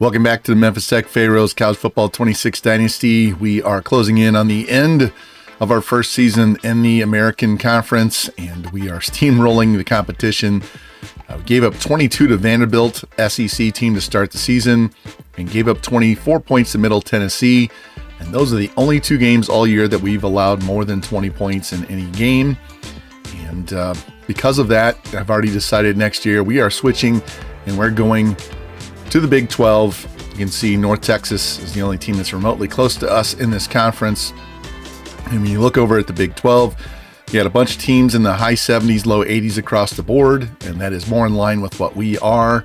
Welcome back to the Memphis Tech Pharaohs College Football 26 Dynasty. We are closing in on the end of our first season in the American Conference, and we are steamrolling the competition. We gave up 22 to Vanderbilt, SEC team, to start the season, and gave up 24 points to Middle Tennessee. And those are the only two games all year that we've allowed more than 20 points in any game. And because of that, I've already decided next year we are switching, and we're going to the Big 12. You can see North Texas is the only team that's remotely close to us in this conference. And when you look over at the Big 12, you got a bunch of teams in the high 70s, low 80s across the board, and that is more in line with what we are.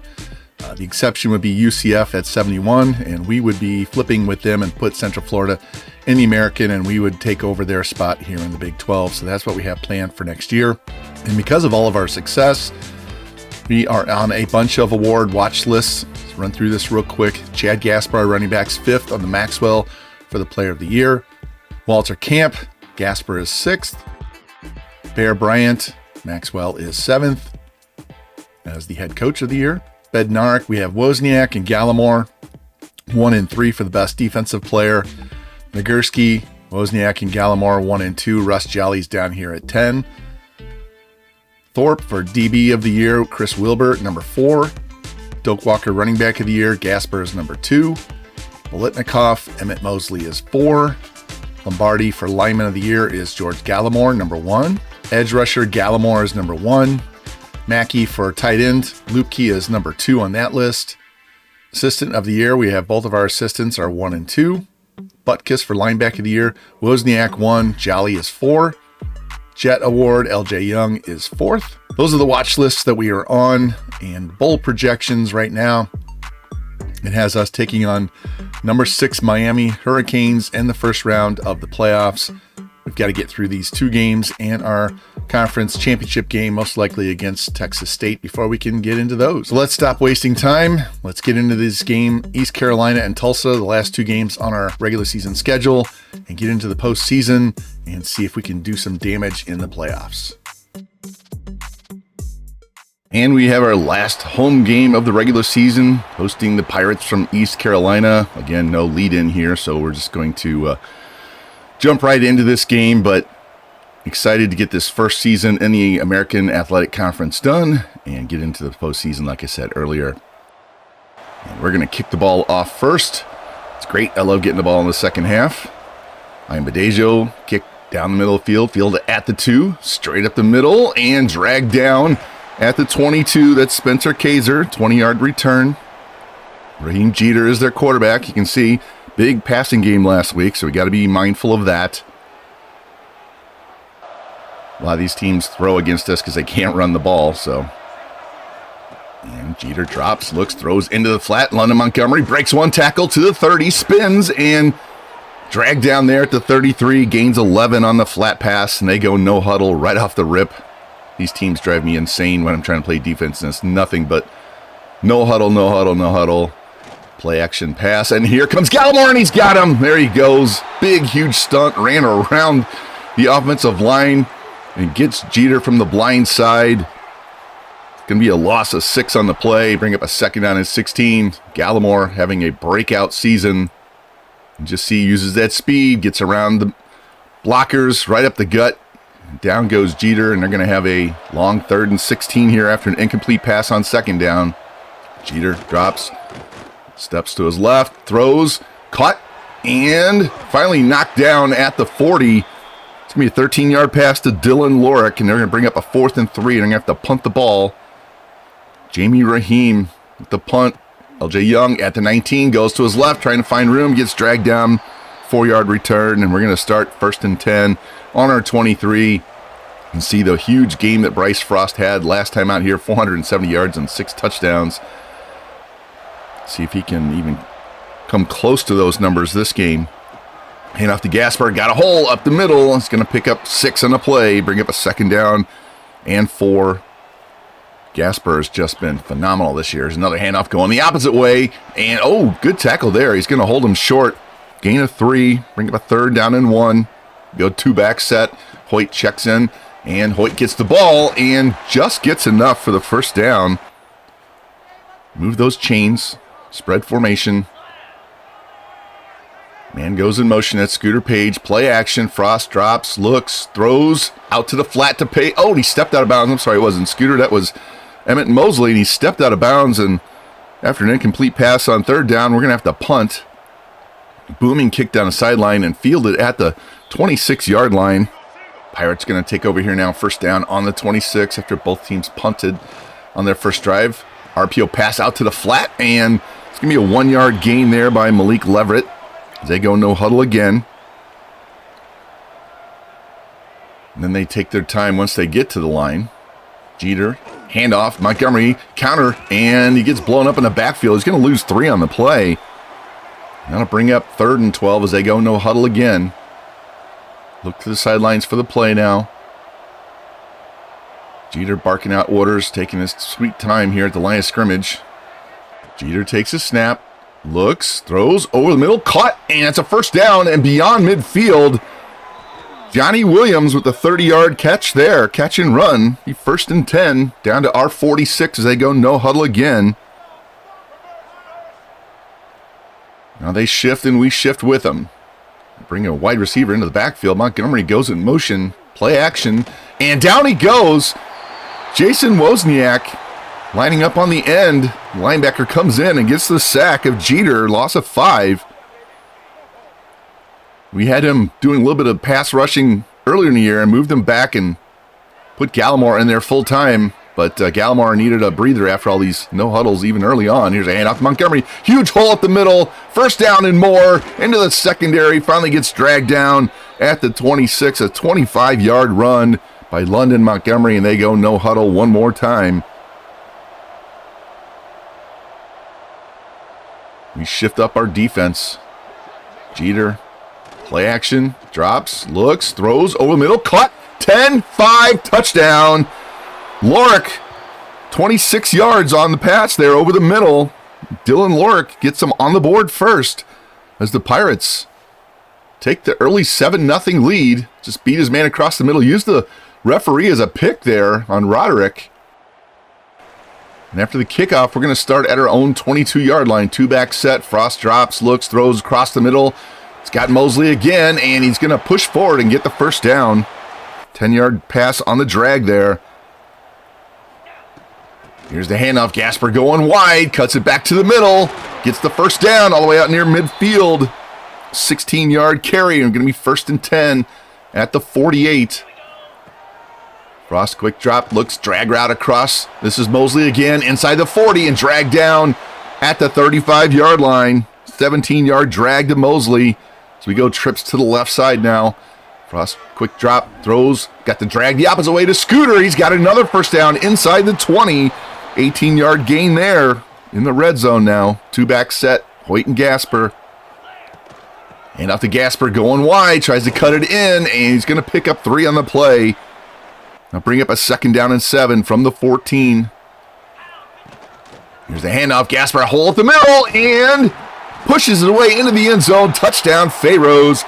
The exception would be UCF at 71, and we would be flipping with them and put Central Florida in the American, and we would take over their spot here in the Big 12. So that's what we have planned for next year. And because of all of our success, we are on a bunch of award watch lists. Let's run through this real quick. Chad Gaspar, running backs, 5th on the Maxwell for the Player of the Year. Walter Camp, Gaspar is 6th. Bear Bryant, Maxwell is 7th as the head coach of the year. Bednarik, we have Wozniak and Gallimore, 1 and 3 for the best defensive player. Nagurski, Wozniak and Gallimore, 1 and 2. Russ Jolly's down here at 10. Thorpe for DB of the year, Chris Wilbur, number 4. Doak Walker, running back of the year, Gaspar is number 2. Bolitnikoff, Emmett Mosley is 4. Lombardi for lineman of the year is George Gallimore, number 1. Edge rusher, Gallimore is number 1. Mackey for tight end, Lupke is number 2 on that list. Assistant of the year, we have both of our assistants are 1 and 2. Butkus for linebacker of the year, Wozniak 1, Jolly is 4. Jet Award, LJ Young is 4th. Those are the watch lists that we are on, and bowl projections right now. It has us taking on number 6 Miami Hurricanes in the first round of the playoffs. We've got to get through these 2 games and our conference championship game, most likely against Texas State, before we can get into those. So let's stop wasting time. Let's get into this game, East Carolina and Tulsa, the last 2 games on our regular season schedule, and get into the postseason and see if we can do some damage in the playoffs. And we have our last home game of the regular season, hosting the Pirates from East Carolina. Again, no lead in here, so we're just going to jump right into this game, but excited to get this first season in the American Athletic Conference done and get into the postseason, like I said earlier. And we're going to kick the ball off first. It's great. I love getting the ball in the second half. I'm Badejo, kick down the middle of the field at the 2, straight up the middle, and drag down at the 22. That's Spencer Kaiser, 20-yard return. Raheem Jeter is their quarterback. You can see big passing game last week, so we got to be mindful of that. A lot of these teams throw against us because they can't run the ball, so. And Jeter drops, looks, throws into the flat. London Montgomery breaks 1 tackle to the 30, spins, and dragged down there at the 33, gains 11 on the flat pass, and they go no huddle right off the rip. These teams drive me insane when I'm trying to play defense, and it's nothing but no huddle, no huddle, no huddle. Play action pass, and here comes Gallimore, and he's got him. There he goes. Big, huge stunt, ran around the offensive line and gets Jeter from the blind side. It's going to be a loss of 6 on the play. Bring up a second down and 16. Gallimore having a breakout season. And just see, uses that speed, gets around the blockers, right up the gut. Down goes Jeter, and they're going to have a long 3rd and 16 here after an incomplete pass on second down. Jeter drops, steps to his left, throws, caught, and finally knocked down at the 40. It's going to be a 13-yard pass to Dylan Lorick, and they're going to bring up a 4th and 3, and they're going to have to punt the ball. Jamie Raheem with the punt. LJ Young at the 19 goes to his left, trying to find room, gets dragged down, 4-yard return, and we're going to start 1st and 10 on our 23. And see the huge game that Bryce Frost had last time out here, 470 yards and 6 touchdowns. See if he can even come close to those numbers this game. Hand off to Gaspar, got a hole up the middle. It's going to pick up 6 on the play, bring up a second down and 4. Gaspar has just been phenomenal this year. There's another handoff going the opposite way, and oh, good tackle there. He's going to hold him short. Gain of 3, bring up a 3rd down and 1. Go 2-back set. Hoyt checks in, and Hoyt gets the ball and just gets enough for the first down. Move those chains. Spread formation. Man goes in motion at Scooter Page. Play action. Frost drops, looks, throws out to the flat to Page. Oh, he stepped out of bounds. I'm sorry, it wasn't Scooter. That was Emmett Mosley, and he stepped out of bounds. And after an incomplete pass on third down, we're going to have to punt. Booming kick down the sideline and fielded at the 26-yard line. Pirates going to take over here now. First down on the 26 after both teams punted on their first drive. RPO pass out to the flat, and it's going to be a 1-yard gain there by Malik Leverett. They go no huddle again. And then they take their time once they get to the line. Jeter, handoff, Montgomery, counter, and he gets blown up in the backfield. He's going to lose 3 on the play. That'll bring up 3rd and 12 as they go no huddle again. Look to the sidelines for the play now. Jeter barking out orders, taking his sweet time here at the line of scrimmage. Jeter takes a snap. Looks, throws over the middle, caught, and it's a first down and beyond midfield. Johnny Williams with the 30-yard catch there, catch and run. He 1st and 10, down to our 46 as they go no huddle again. Now they shift and we shift with them. Bring a wide receiver into the backfield. Montgomery goes in motion, play action, and down he goes. Jason Wozniak lining up on the end. Linebacker comes in and gets the sack of Jeter, loss of 5. We had him doing a little bit of pass rushing earlier in the year and moved him back and put Gallimore in there full time. But Gallimore needed a breather after all these no huddles even early on. Here's a handoff to Montgomery. Huge hole up the middle. First down and more. Into the secondary. Finally gets dragged down at the 26. A 25-yard run by London Montgomery. And they go no huddle one more time. We shift up our defense. Jeter, play action, drops, looks, throws over the middle, caught, 10-5, touchdown. Lorick, 26 yards on the pass there over the middle. Dylan Lorick gets them on the board first as the Pirates take the early 7-0 lead. Just beat his man across the middle. Used the referee as a pick there on Roderick. And after the kickoff, we're going to start at our own 22-yard line. 2-back set. Frost drops, looks, throws across the middle. It's got Mosley again, and he's going to push forward and get the first down. 10-yard pass on the drag there. Here's the handoff. Gasper going wide, cuts it back to the middle, gets the first down all the way out near midfield. 16-yard carry, and going to be 1st and 10 at the 48. Frost quick drop, looks, drag route across. This is Mosley again, inside the 40 and dragged down at the 35-yard line. 17-yard drag to Mosley. So we go trips to the left side now. Frost quick drop, throws, got the drag the opposite way to Scooter. He's got another first down inside the 20. 18-yard gain there in the red zone now. 2-back set, Hoyt and Gasper. And off to Gasper going wide, tries to cut it in, and he's going to pick up 3 on the play. Now bring up a 2nd down and 7 from the 14. Here's the handoff. Gasper, a hole at the middle, and pushes it away into the end zone. Touchdown, Pharaohs.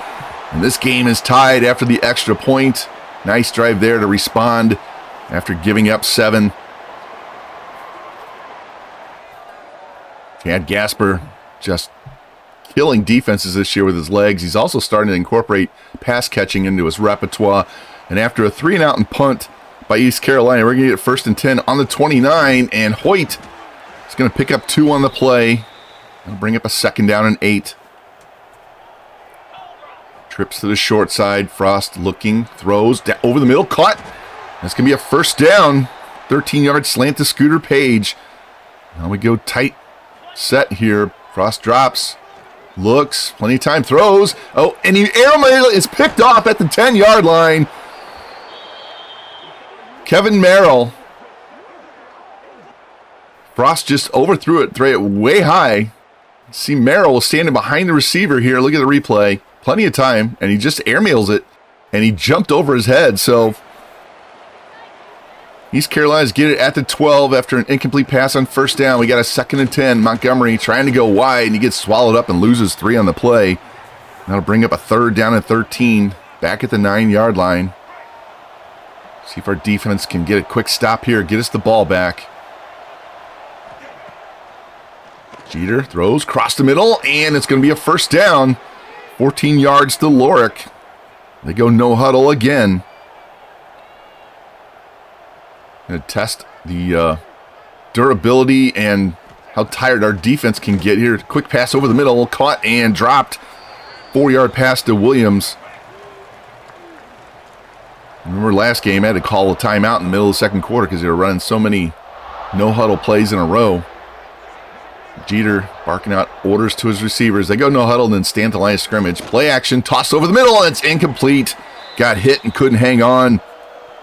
And this game is tied after the extra point. Nice drive there to respond after giving up 7. Chad Gasper just killing defenses this year with his legs. He's also starting to incorporate pass catching into his repertoire. And after a 3-and-out and punt by East Carolina, we're going to get 1st and 10 on the 29. And Hoyt is going to pick up 2 on the play. And bring up a 2nd down and 8. Trips to the short side. Frost looking, throws over the middle, caught. That's going to be a first down. 13-yard slant to Scooter Page. Now we go tight set here. Frost drops, looks, plenty of time, throws. Oh, and the air is picked off at the 10-yard line. Kevin Merrill. Frost just overthrew it, threw it way high. See Merrill standing behind the receiver here. Look at the replay. Plenty of time, and he just airmails it, and he jumped over his head. So East Carolina's get it at the 12 after an incomplete pass on first down. We got a 2nd and 10. Montgomery trying to go wide, and he gets swallowed up and loses 3 on the play. That'll bring up a 3rd down and 13 back at the 9-yard line. See if our defense can get a quick stop here, get us the ball back. Jeter throws across the middle, and it's going to be a first down. 14 yards to Lorick. They go no huddle again. Going to test the durability and how tired our defense can get here. Quick pass over the middle, caught and dropped. 4-yard pass to Williams. Remember last game, I had to call a timeout in the middle of the second quarter because they were running so many no-huddle plays in a row. Jeter barking out orders to his receivers. They go no huddle and then stand at the line of scrimmage. Play action, toss over the middle, and it's incomplete. Got hit and couldn't hang on.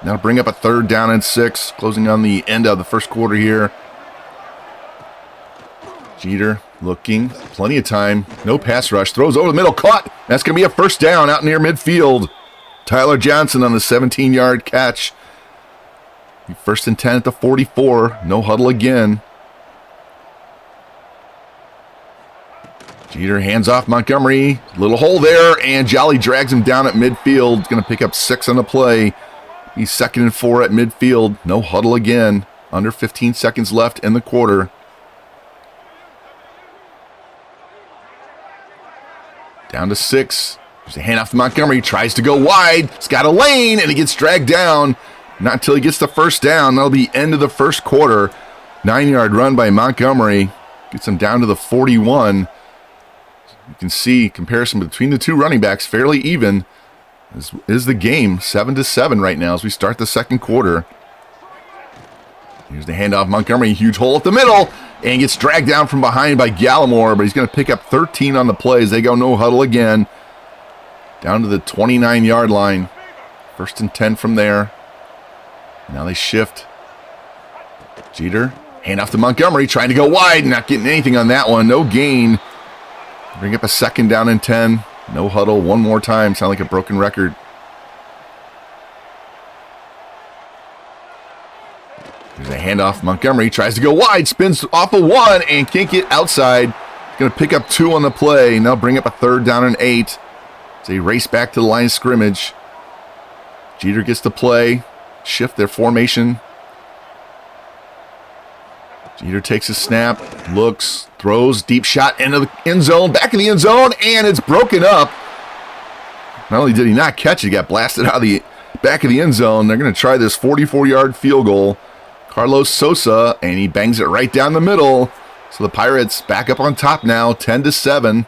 Now bring up a 3rd down and 6, closing on the end of the first quarter here. Jeter looking, plenty of time, no pass rush, throws over the middle, caught. That's going to be a first down out near midfield. Tyler Johnson on the 17-yard catch. 1st and 10 at the 44, no huddle again. Jeter hands off Montgomery, little hole there, and Jolly drags him down at midfield. He's going to pick up 6 on the play. He's 2nd and 4 at midfield, no huddle again. Under 15 seconds left in the quarter. Down to 6. There's a handoff to Montgomery. Tries to go wide. He's got a lane, and he gets dragged down. Not until he gets the first down. That'll be end of the first quarter. 9-yard run by Montgomery. Gets him down to the 41. You can see comparison between the two running backs fairly even. This is the game 7-7 right now as we start the second quarter. Here's the handoff. Montgomery, huge hole at the middle, and gets dragged down from behind by Gallimore, but he's going to pick up 13 on the play as they go no huddle again. Down to the 29-yard line. 1st and 10 from there. Now they shift. Jeter, handoff to Montgomery, trying to go wide, not getting anything on that one. No gain. Bring up a 2nd down and 10. No huddle one more time. Sound like a broken record. There's a handoff. Montgomery tries to go wide, spins off of 1, and can't get outside. Going to pick up 2 on the play. Now bring up a 3rd down and 8. As they race back to the line of scrimmage. Jeter gets to play. Shift their formation. Jeter takes a snap, looks, throws, deep shot into the end zone, back in the end zone, and it's broken up. Not only did he not catch it, he got blasted out of the back of the end zone. They're going to try this 44-yard field goal. Carlos Sosa, and he bangs it right down the middle. So the Pirates back up on top now, 10-7.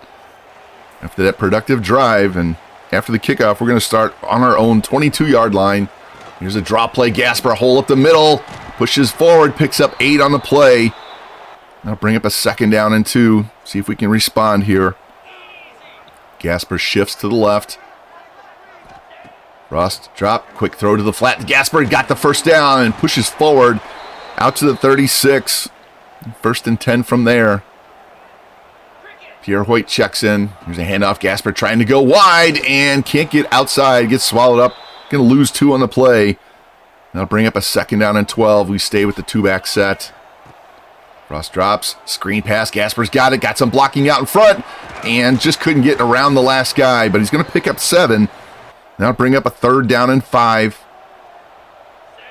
After that productive drive, and after the kickoff, we're going to start on our own 22-yard line. Here's a drop play, Gasper, hole up the middle. Pushes forward, picks up 8 on the play. Now bring up a 2nd down and 2. See if we can respond here. Gasper shifts to the left. Frost drop, quick throw to the flat. Gasper got the first down and pushes forward out to the 36. 1st and 10 from there. Pierre Hoyt checks in. Here's a handoff. Gasper trying to go wide and can't get outside. Gets swallowed up. Going to lose 2 on the play. Now bring up a 2nd down and 12. We stay with the 2-back set. Frost drops. Screen pass. Gasper's got it. Got some blocking out in front. And just couldn't get around the last guy. But he's going to pick up 7. Now bring up a 3rd down and 5.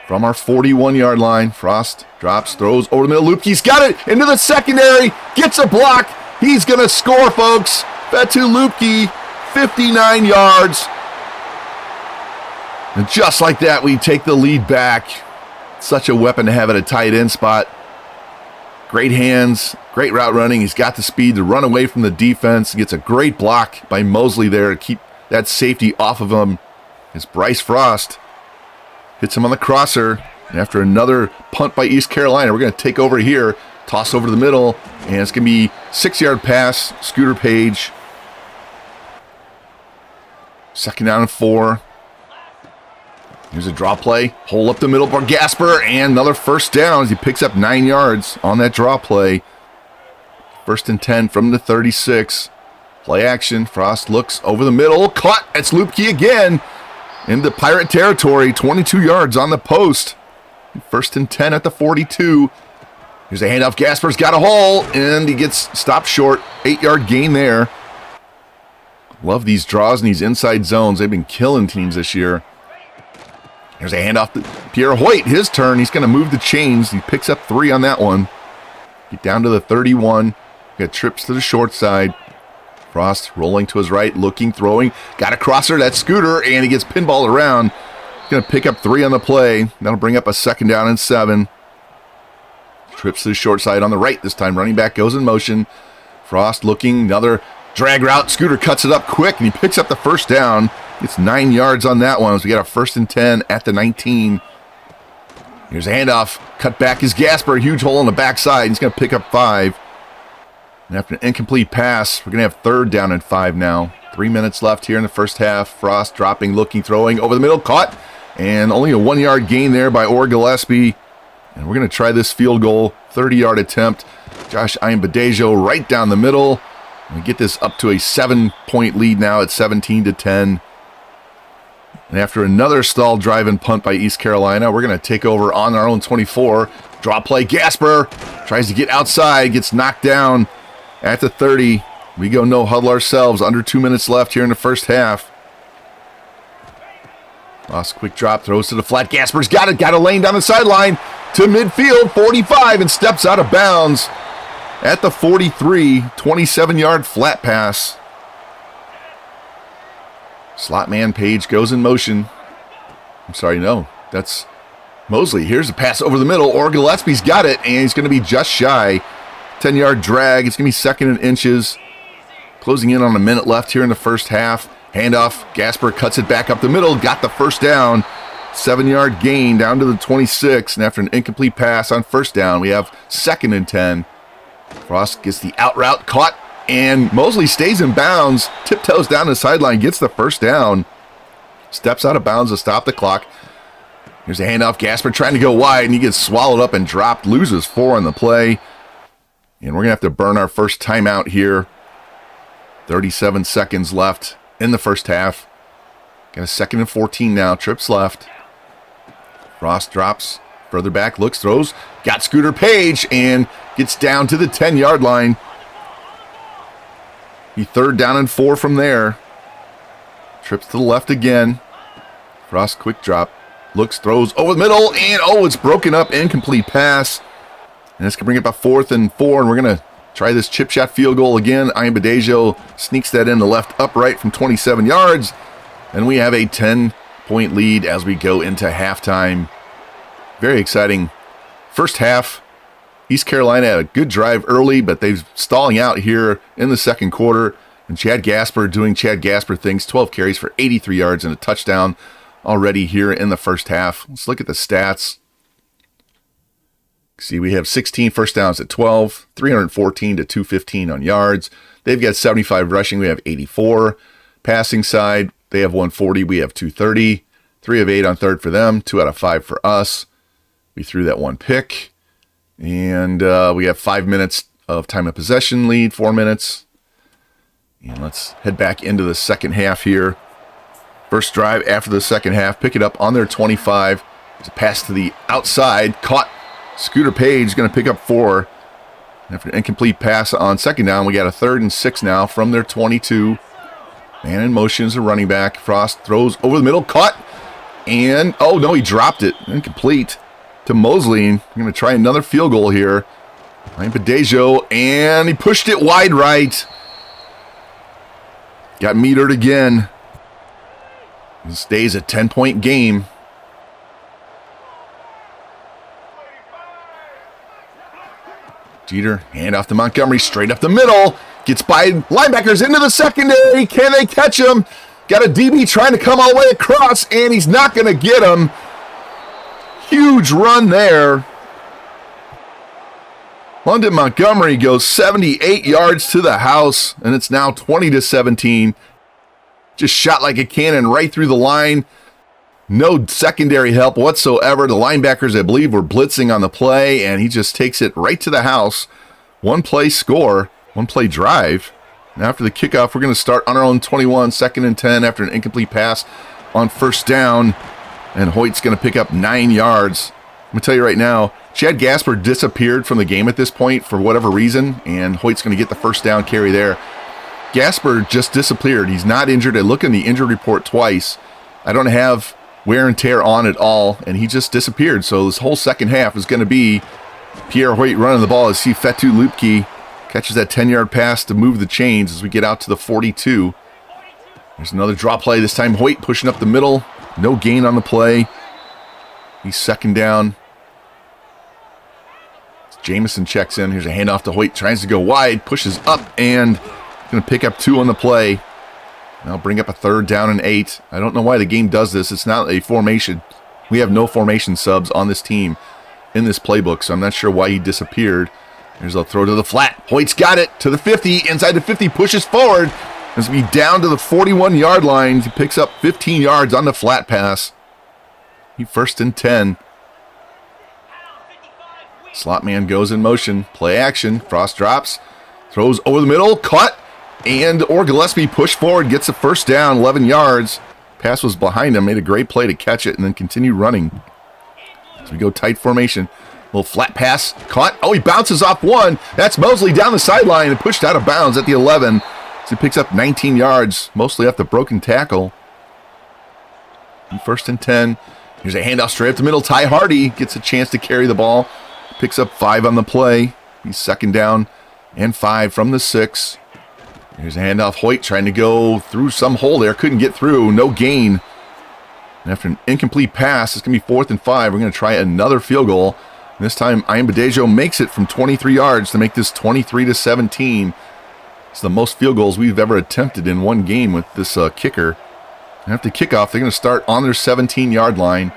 From our 41-yard line. Frost drops. Throws over the middle loop. He's got it. Into the secondary. Gets a block. He's going to score, folks. Fetu Lupke. 59 yards. And just like that, we take the lead back. Such a weapon to have at a tight end spot. Great hands, great route running. He's got the speed to run away from the defense. He gets a great block by Mosley there to keep that safety off of him. As Bryce Frost hits him on the crosser. And after another punt by East Carolina, we're going to take over here. Toss over the middle. And it's going to be 6-yard pass. Scooter Page. 2nd down and 4. Here's a draw play. Hole up the middle for Gasper. And another first down as he picks up 9 yards on that draw play. 1st and 10 from the 36. Play action. Frost looks over the middle. Caught. It's Lupke again. Into Pirate territory. 22 yards on the post. 1st and 10 at the 42. Here's a handoff. Gasper's got a hole. And he gets stopped short. 8-yard gain there. Love these draws in these inside zones. They've been killing teams this year. There's a handoff to Pierre Hoyt. His turn. He's going to move the chains. He picks up 3 on that one. Get down to the 31. Got trips to the short side. Frost rolling to his right, looking, throwing. Got a crosser, that Scooter, and he gets pinballed around. Going to pick up 3 on the play. That'll bring up a 2nd down and 7. Trips to the short side on the right this time. Running back goes in motion. Frost looking, another drag route. Scooter cuts it up quick, and he picks up the 1st down. Gets 9 yards on that one. So we got a 1st and 10 at the 19. Here's a handoff. Cut back is Gasper. Huge hole on the backside. He's going to pick up 5. And after an incomplete pass, we're going to have 3rd down and 5 now. 3 minutes left here in the first half. Frost dropping, looking, throwing. Over the middle, caught. And only a 1-yard gain there by Orr-Gillespie. And we're going to try this field goal. 30-yard attempt. Josh Iambadejo right down the middle. And we get this up to a 7-point lead now at 17-10. And after another stalled drive and punt by East Carolina, we're going to take over on our own 24. Draw play, Gasper tries to get outside, gets knocked down at the 30. We go no huddle ourselves. Under 2 minutes left here in the first half. Lost quick drop, throws to the flat. Gasper's got it, got a lane down the sideline to midfield, 45, and steps out of bounds at the 43. 27-yard flat pass. Slot man Page goes in motion. I'm sorry, no, that's Mosley. Here's a pass over the middle. Orr-Gillespie's got it, and he's going to be just shy. 10-yard drag. It's going to be 2nd and inches. Closing in on a minute left here in the first half. Handoff. Gasper cuts it back up the middle. Got the 1st down. 7-yard gain down to the 26. And after an incomplete pass on 1st down, we have 2nd and 10. Frost gets the out route. Caught. And Mosley stays in bounds. Tiptoes down the sideline. Gets the 1st down. Steps out of bounds to stop the clock. Here's a handoff. Gasper trying to go wide, and he gets swallowed up and dropped. Loses 4 on the play. And we're going to have to burn our first timeout here. 37 seconds left in the first half. Got a 2nd and 14 now. Trips left. Frost drops. Further back. Looks. Throws. Got Scooter Page. And gets down to the 10-yard line. He 3rd down and 4 from there. Trips to the left again. Frost quick drop. Looks. Throws over the middle. And it's broken up. Incomplete pass. And this can bring it up 4th and 4, and we're going to try this chip shot field goal again. Iambadejo sneaks that in the left upright from 27 yards, and we have a 10-point lead as we go into halftime. Very exciting. First half, East Carolina had a good drive early, but they're stalling out here in the second quarter, and Chad Gasper doing Chad Gasper things, 12 carries for 83 yards and a touchdown already here in the first half. Let's look at the stats. See, we have 16 first downs at 12, 314 to 215 on yards. They've got 75 rushing. We have 84. Passing side, they have 140. We have 230. 3 of 8 on third for them. 2 out of 5 for us. We threw that 1 pick. And we have 5 minutes of time of possession lead, 4 minutes. And let's head back into the second half here. First drive after the second half. Pick it up on their 25. It's a pass to the outside. Caught. Scooter Page going to pick up 4. After an incomplete pass on 2nd down, we got a 3rd and 6 now from their 22. Man in motion is a running back. Frost throws over the middle, caught, and he dropped it. Incomplete to Mosley. We're going to try another field goal here. Iambadejo, and he pushed it wide right. Got metered again. This stays a 10-point game. Jeter, hand off to Montgomery, straight up the middle. Gets by linebackers into the secondary. Can they catch him? Got a DB trying to come all the way across, and he's not going to get him. Huge run there. London Montgomery goes 78 yards to the house, and it's now 20-17. Just shot like a cannon right through the line. No secondary help whatsoever. The linebackers, I believe, were blitzing on the play, and he just takes it right to the house. 1-play score, 1-play drive. And after the kickoff, we're going to start on our own 21, 2nd and 10 after an incomplete pass on 1st down. And Hoyt's going to pick up 9 yards. I'm going to tell you right now, Chad Gasper disappeared from the game at this point for whatever reason, and Hoyt's going to get the 1st down carry there. Gasper just disappeared. He's not injured. I looked in the injury report twice. I don't have wear and tear on at all, and he just disappeared. So this whole second half is going to be Pierre Hoyt running the ball. I see Fetu Lupke Catches that 10-yard pass to move the chains as we get out to the 42. There's another draw play. This time Hoyt pushing up the middle. No gain on the play. He's second down. Jamison checks in. Here's a handoff to Hoyt. Tries to go wide. Pushes up and going to pick up 2 on the play. Now bring up a 3rd down and 8. I don't know why the game does this. It's not a formation. We have no formation subs on this team in this playbook, so I'm not sure why he disappeared. Here's a throw to the flat. Hoyt's got it to the 50. Inside the 50, pushes forward. As we down to the 41-yard line. He picks up 15 yards on the flat pass. He 1st and 10. Slot man goes in motion. Play action. Frost drops. Throws over the middle. Caught. And Orr-Gillespie pushed forward. Gets a 1st down. 11 yards. Pass was behind him. Made a great play to catch it and then continue running. So we go tight formation. Little flat pass. Caught. Oh, he bounces off 1. That's Mosley down the sideline and pushed out of bounds at the 11. So he picks up 19 yards. Mostly off the broken tackle. And 1st and 10. Here's a handoff straight up the middle. Ty Hardy gets a chance to carry the ball. Picks up 5 on the play. He's 2nd down and 5 from the 6. Here's a handoff. Hoyt trying to go through some hole there. Couldn't get through. No gain. And after an incomplete pass, it's going to be 4th and 5. We're going to try another field goal. And this time, Iambadejo makes it from 23 yards to make this 23-17. It's the most field goals we've ever attempted in one game with this kicker. And after kickoff, they're going to start on their 17-yard line.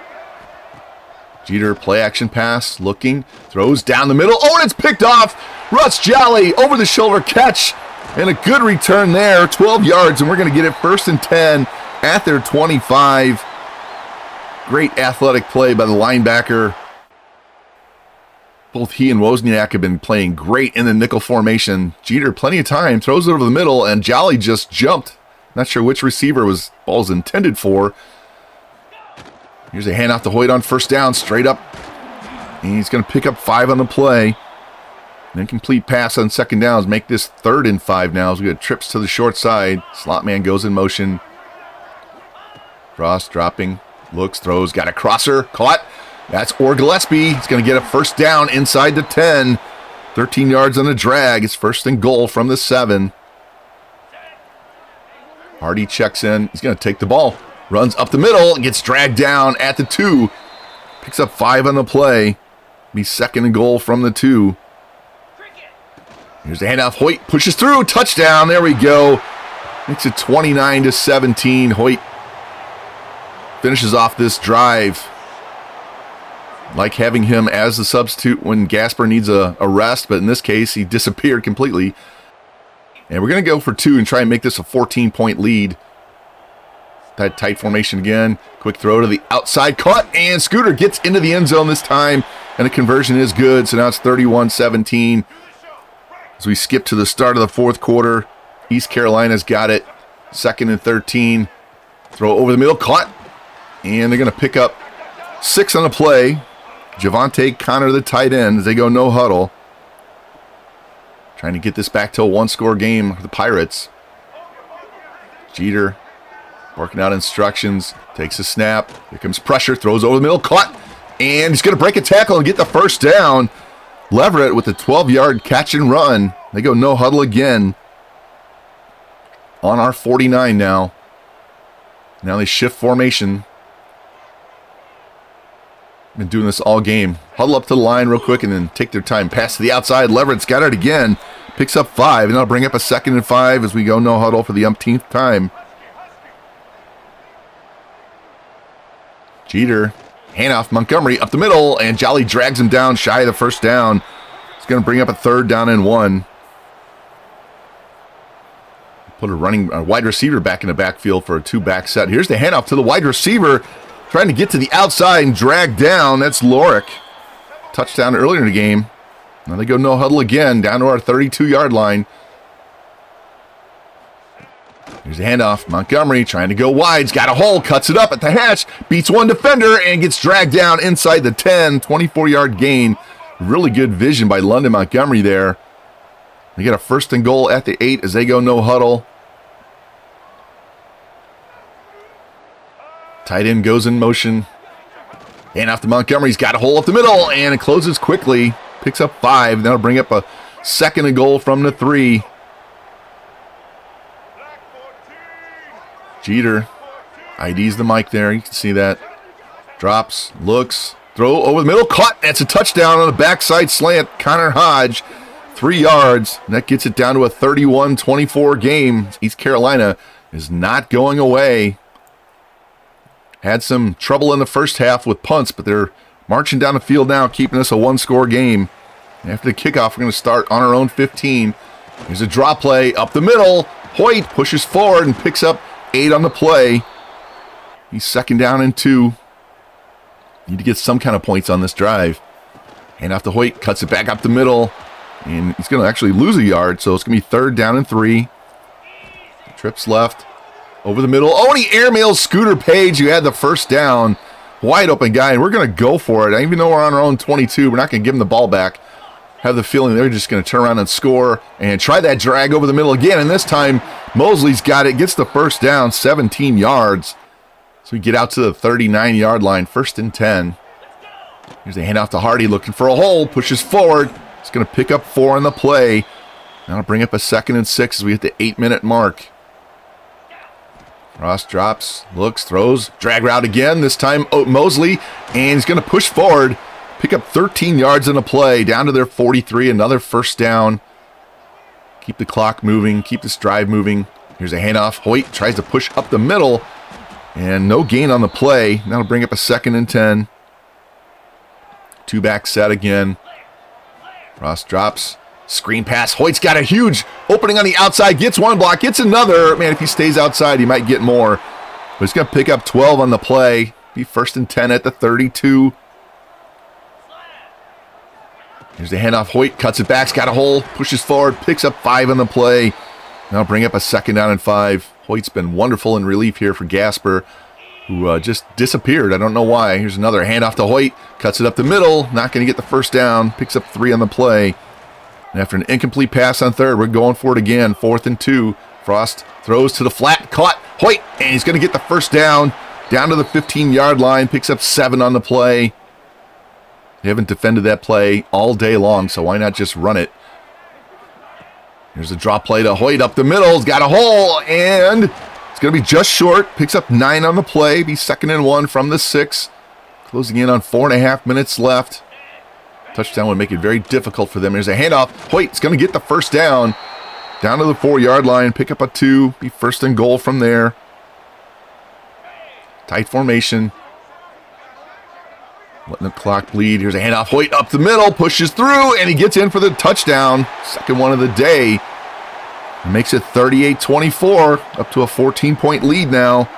Jeter, play action pass, looking, throws down the middle. Oh, and it's picked off. Russ Jolly, over the shoulder catch. And a good return there, 12 yards, and we're going to get it 1st and 10 at their 25. Great athletic play by the linebacker. Both he and Wozniak have been playing great in the nickel formation. Jeter, plenty of time, throws it over the middle, and Jolly just jumped. Not sure which receiver ball was intended for. Here's a handoff to Hoyt on 1st down, straight up. And he's going to pick up 5 on the play. An incomplete pass on 2nd downs. Make this 3rd and 5 now as we get trips to the short side. Slot man goes in motion. Frost dropping. Looks, throws, got a crosser. Caught. That's Orr-Gillespie. He's going to get a 1st down inside the 10. 13 yards on the drag. It's 1st and goal from the 7. Hardy checks in. He's going to take the ball. Runs up the middle. Gets dragged down at the 2. Picks up 5 on the play. Be 2nd and goal from the 2. Here's the handoff. Hoyt pushes through. Touchdown. There we go. Makes it 29-17. Hoyt finishes off this drive. Like having him as the substitute when Gasper needs a rest, but in this case, he disappeared completely. And we're going to go for 2 and try and make this a 14-point lead. That tight formation again. Quick throw to the outside. Caught, and Scooter gets into the end zone this time, and the conversion is good. So now it's 31-17. As we skip to the start of the 4th quarter, East Carolina's got it. 2nd and 13. Throw over the middle. Caught, and they're going to pick up 6 on the play. Javante Connor, the tight end, as they go no huddle. Trying to get this back to a 1-score game for the Pirates. Jeter working out instructions. Takes a snap. Here comes pressure. Throws over the middle. Caught. And he's going to break a tackle and get the 1st down. Leverett with a 12-yard catch and run. They go no huddle again. On our 49 now. Now they shift formation. Been doing this all game. Huddle up to the line real quick and then take their time. Pass to the outside. Leverett's got it again. Picks up 5, and that'll bring up a 2nd and 5 as we go no huddle for the umpteenth time. Jeter, handoff Montgomery up the middle, and Jolly drags him down shy of the 1st down. It's going to bring up a 3rd down and 1. Put a wide receiver back in the backfield for a 2-back set. Here's the handoff to the wide receiver. Trying to get to the outside and drag down. That's Lorick. Touchdown earlier in the game. Now they go no huddle again down to our 32-yard line. Here's the handoff. Montgomery trying to go wide. He's got a hole. Cuts it up at the hash. Beats one defender and gets dragged down inside the 10. 24-yard gain. Really good vision by London Montgomery there. They get a 1st and goal at the 8 as they go no huddle. Tight end goes in motion. And off to Montgomery. He's got a hole up the middle, and it closes quickly. Picks up 5. That'll bring up a 2nd and goal from the 3. Jeter IDs the mic there. You can see that. Drops, looks, throw over the middle, caught. That's a touchdown on the backside slant. Connor Hodge, 3 yards. And that gets it down to a 31-24 game. East Carolina is not going away. Had some trouble in the first half with punts, but they're marching down the field now, keeping us a 1-score game. And after the kickoff, we're going to start on our own 15. Here's a draw play up the middle. Hoyt pushes forward and picks up 8 on the play. He's 2nd down and 2. Need to get some kind of points on this drive. Hand off to Hoyt, cuts it back up the middle. And he's going to actually lose a yard, so it's going to be 3rd down and 3. Trips left. Over the middle. Oh, and he airmails Scooter Page, who had the first down. Wide open guy, and we're going to go for it. Even though we're on our own 22, we're not going to give him the ball back. Have the feeling they're just going to turn around and score and try that drag over the middle again. And this time, Mosley's got it, gets the first down, 17 yards. So we get out to the 39-yard line, 1st and 10. Here's a handoff to Hardy, looking for a hole, pushes forward. He's going to pick up 4 on the play. That'll bring up a 2nd and 6 as we hit the 8-minute mark. Ross drops, looks, throws, drag route again. This time Mosley, and he's going to push forward, pick up 13 yards in a play, down to their 43, another first down. Keep the clock moving, keep this drive moving. Here's a handoff. Hoyt tries to push up the middle, and no gain on the play. That'll bring up a 2nd and 10. 2-back set again. Ross drops. Screen pass. Hoyt's got a huge opening on the outside. Gets 1 block. Gets another. Man, if he stays outside, he might get more. But he's going to pick up 12 on the play. Be 1st and 10 at the 32. Here's the handoff. Hoyt cuts it back. He's got a hole. Pushes forward. Picks up 5 on the play. Now bring up a 2nd down and 5. Hoyt's been wonderful in relief here for Gasper, who just disappeared. I don't know why. Here's another handoff to Hoyt. Cuts it up the middle. Not going to get the first down. Picks up 3 on the play. And after an incomplete pass on 3rd, we're going for it again. 4th and 2. Frost throws to the flat. Caught. Hoyt. And he's going to get the first down. Down to the 15-yard line. Picks up 7 on the play. They haven't defended that play all day long, so why not just run it? Here's a drop play to Hoyt up the middle. He's got a hole, and it's going to be just short. Picks up 9 on the play. Be 2nd and 1 from the 6. Closing in on 4.5 minutes left. Touchdown would make it very difficult for them. There's a handoff. Hoyt's going to get the first down. Down to the 4-yard line. Pick up a 2. Be 1st and goal from there. Tight formation. Letting the clock bleed. Here's a handoff. Hoyt up the middle. Pushes through, and he gets in for the touchdown. 2nd one of the day. Makes it 38-24. Up to a 14-point lead now.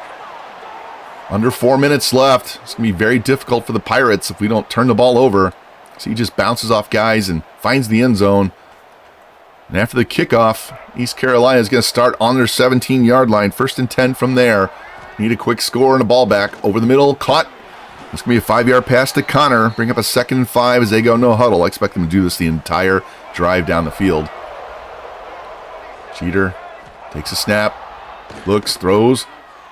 Under 4 minutes left. It's going to be very difficult for the Pirates if we don't turn the ball over. So he just bounces off guys and finds the end zone. And after the kickoff, East Carolina is going to start on their 17-yard line. 1st and 10 from there. Need a quick score and a ball back. Over the middle, caught. It's going to be a 5-yard pass to Connor. Bring up a 2nd and 5 as they go no huddle. I expect them to do this the entire drive down the field. Jeter takes a snap. Looks, throws.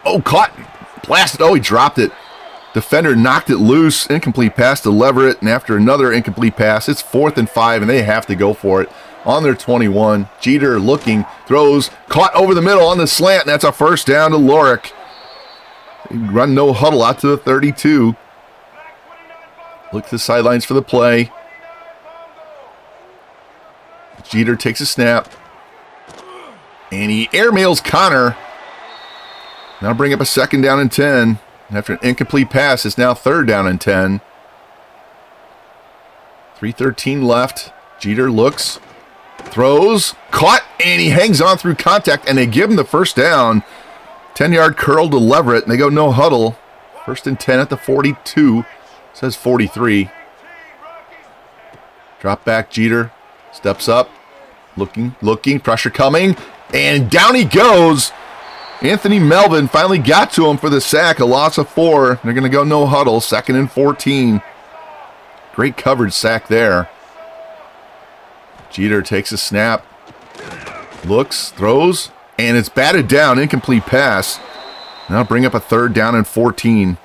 Oh, caught. Blasted. Oh, he dropped it. Defender knocked it loose. Incomplete pass to Leverett. And after another incomplete pass, it's 4th and 5, and they have to go for it on their 21. Jeter looking, throws, caught over the middle on the slant, and that's a first down to Lorick. They run no huddle out to the 32. Look to the sidelines for the play. Jeter takes a snap. And he airmails Connor. Now bring up a 2nd down and 10. After an incomplete pass, it's now 3rd down and 10. 3:13 left. Jeter looks, throws, caught, and he hangs on through contact, and they give him the first down. 10-yard curl to Leverett, and they go no huddle. 1st and 10 at the 42. Says 43. Drop back, Jeter. Steps up. Looking, pressure coming. And down he goes. Anthony Melvin finally got to him for the sack. A loss of 4. They're going to go no huddle. 2nd and 14. Great coverage sack there. Jeter takes a snap. Looks, throws, and it's batted down. Incomplete pass. Now bring up a 3rd down and 14.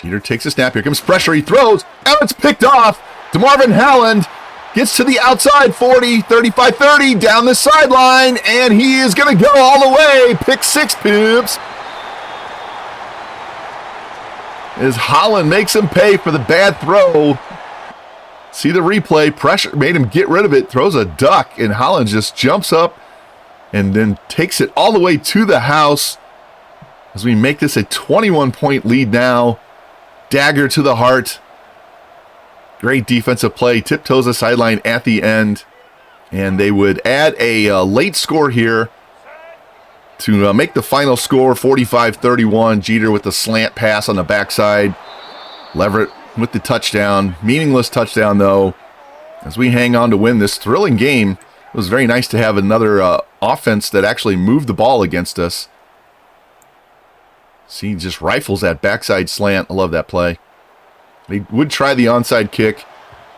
Jeter takes a snap. Here comes pressure. He throws. And it's picked off. DeMarvin Howland gets to the outside 40, 35, 30, down the sideline, and he is going to go all the way. Pick six, Poops. As Holland makes him pay for the bad throw. See the replay. Pressure made him get rid of it. Throws a duck, and Holland just jumps up and then takes it all the way to the house as we make this a 21-point lead now. Dagger to the heart. Great defensive play. Tiptoes the sideline at the end. And they would add a late score here to make the final score 45-31. Jeter with the slant pass on the backside. Leverett with the touchdown. Meaningless touchdown, though, as we hang on to win this thrilling game. It was very nice to have another offense that actually moved the ball against us. See, just rifles that backside slant. I love that play. They would try the onside kick.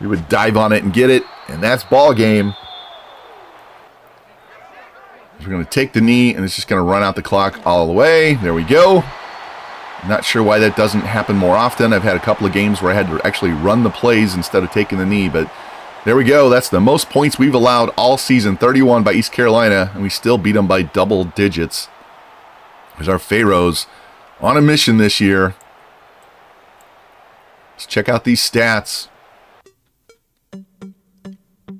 We would dive on it and get it, and that's ball game. We're going to take the knee, and it's just going to run out the clock all the way. There we go. Not sure why that doesn't happen more often. I've had a couple of games where I had to actually run the plays instead of taking the knee, but there we go. That's the most points we've allowed all season, 31 by East Carolina, and we still beat them by double digits. There's our Pharaohs on a mission this year. Let's check out these stats.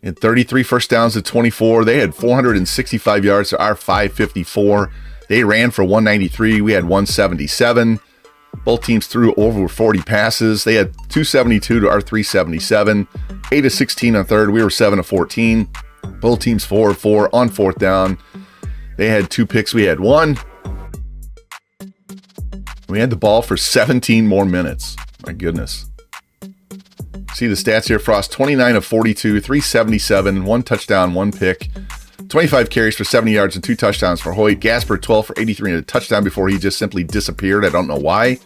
In 33 first downs to 24. They had 465 yards to our 554. They ran for 193. We had 177. Both teams threw over 40 passes. They had 272 to our 377. 8 of 16 on third. We were 7 of 14. Both teams 4 of 4 on fourth down. They had 2 picks. We had 1. We had the ball for 17 more minutes. My goodness. See the stats here. Frost, 29 of 42, 377, 1 touchdown, 1 pick. 25 carries for 70 yards and 2 touchdowns for Hoyt. Gasper, 12 for 83 and a touchdown before he just simply disappeared. I don't know why.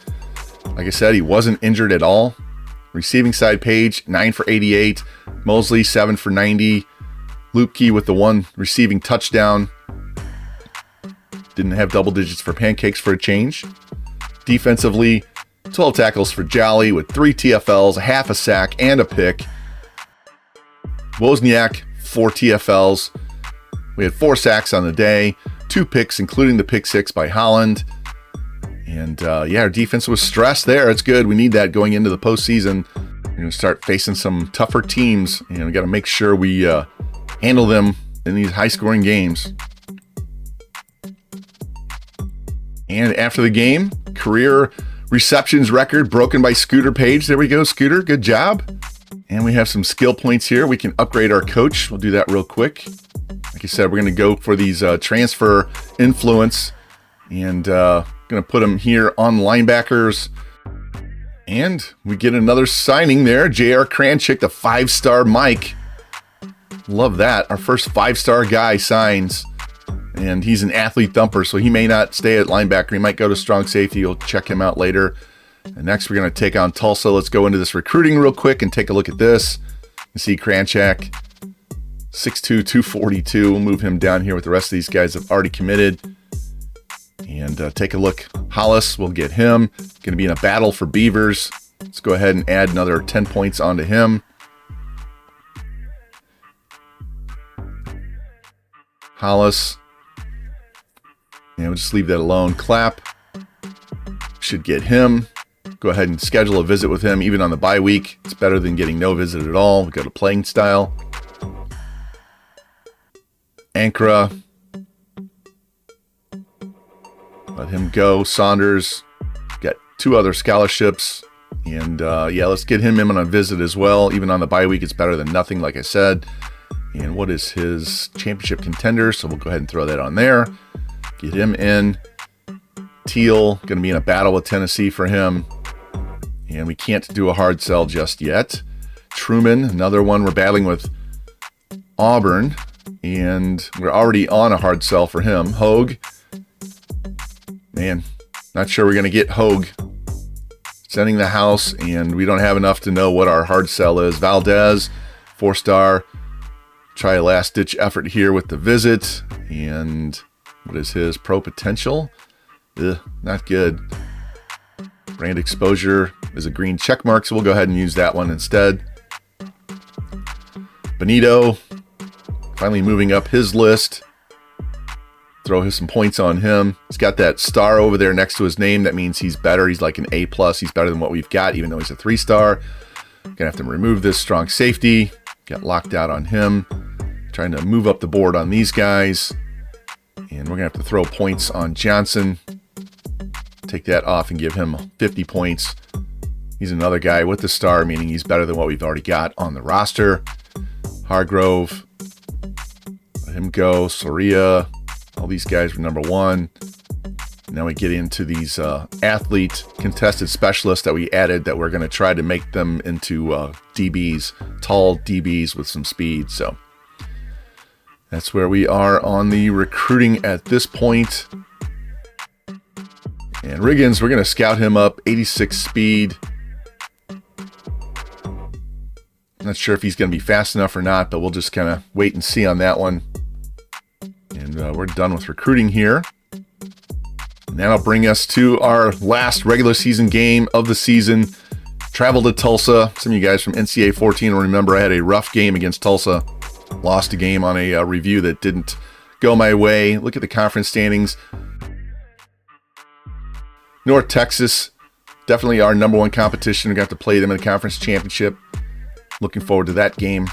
Like I said, he wasn't injured at all. Receiving side, Page, 9 for 88. Mosley, 7 for 90. Lupke with the 1 receiving touchdown. Didn't have double digits for Pancakes for a change. Defensively, 12 tackles for Jolly with 3 TFLs, a half a sack, and a pick. Wozniak, 4 TFLs. We had 4 sacks on the day, 2 picks, including the pick 6 by Holland. And yeah, our defense was stressed there. It's good. We need that going into the postseason. We're going to start facing some tougher teams, and we got to make sure we handle them in these high-scoring games. And after the game, career receptions record broken by Scooter Page. There we go, Scooter. Good job. And we have some skill points here. We can upgrade our coach. We'll do that real quick. Like I said, we're going to go for these transfer influence, and going to put them here on linebackers. And we get another signing there. J.R. Kranchik, the 5-star Mike. Love that. Our first 5-star guy signs. And he's an athlete thumper, so he may not stay at linebacker. He might go to strong safety. You'll check him out later. And next, we're going to take on Tulsa. Let's go into this recruiting real quick and take a look at this. You see Kranchak, 6'2", 242. We'll move him down here with the rest of these guys that have already committed. And take a look. Hollis, we'll get him. Going to be in a battle for Beavers. Let's go ahead and add another 10 points onto him. Hollis. And we'll just leave that alone. Clapp should get him. Go ahead and schedule a visit with him, even on the bye week. It's better than getting no visit at all. We've got a playing style. Ankara. Let him go. Saunders. Got 2 other scholarships. And yeah, let's get him in on a visit as well. Even on the bye week, it's better than nothing, like I said. And what is his championship contender? So we'll go ahead and throw that on there. Get him in. Teal, going to be in a battle with Tennessee for him. And we can't do a hard sell just yet. Truman, another one we're battling with Auburn. And we're already on a hard sell for him. Hogue. Man, not sure we're going to get Hogue. Sending the house, and we don't have enough to know what our hard sell is. Valdez, 4-star. Try a last-ditch effort here with the visit. And what is his pro potential? Not good. Brand exposure, is a green check mark, so we'll go ahead and use that one instead. Benito, finally moving up his list. Throw some points on him. He's got that star over there next to his name. That means he's better. He's like an A+. He's better than what we've got, even though he's a 3-star. Gonna have to remove this strong safety. Got locked out on him. Trying to move up the board on these guys. And we're gonna have to throw points on Johnson. Take that off and give him 50 points. He's another guy with the star, meaning he's better than what we've already got on the roster. Hargrove. Let him go. Soria. All these guys were number 1. Now we get into these athlete contested specialists that we added that we're going to try to make them into DBs, tall DBs with some speed. So that's where we are on the recruiting at this point. And Riggins, we're going to scout him up, 86 speed. Not sure if he's going to be fast enough or not, but we'll just kind of wait and see on that one. And we're done with recruiting here. And that'll bring us to our last regular season game of the season. Travel to Tulsa. Some of you guys from NCAA 14 will remember I had a rough game against Tulsa. Lost a game on a review that didn't go my way. Look at the conference standings. North Texas, definitely our number 1 competition. We're going to have to play them in the conference championship. Looking forward to that game.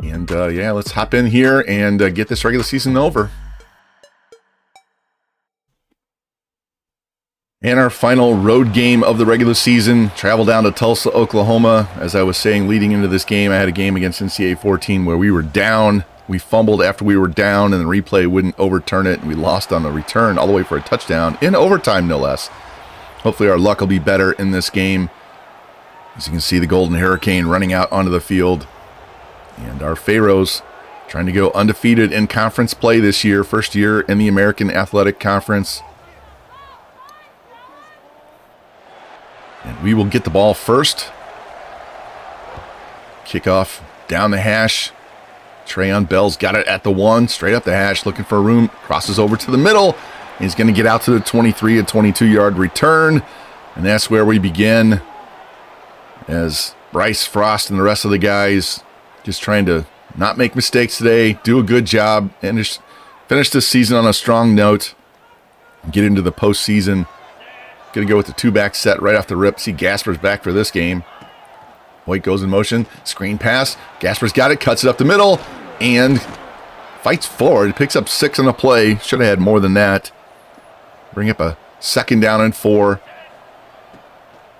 And yeah, let's hop in here and get this regular season over. And our final road game of the regular season, travel down to Tulsa, Oklahoma. As I was saying, leading into this game, I had a game against NCAA 14 where we were down. We fumbled after we were down, and the replay wouldn't overturn it, and we lost on the return all the way for a touchdown, in overtime no less. Hopefully our luck will be better in this game. As you can see, the Golden Hurricane running out onto the field. And our Pharaohs trying to go undefeated in conference play this year. First year in the American Athletic Conference. And we will get the ball first. Kickoff down the hash. Trayon Bell's got it at the 1. Straight up the hash, looking for room. Crosses over to the middle. He's going to get out to the 23, a 22-yard return. And that's where we begin. As Bryce Frost and the rest of the guys just trying to not make mistakes today, do a good job, and finish this season on a strong note, and get into the postseason. Going to go with the 2-back set right off the rip. See Gasper's back for this game. White goes in motion, screen pass. Gasper's got it, cuts it up the middle, and fights forward. Picks up 6 on the play. Should have had more than that. Bring up a 2nd down and 4.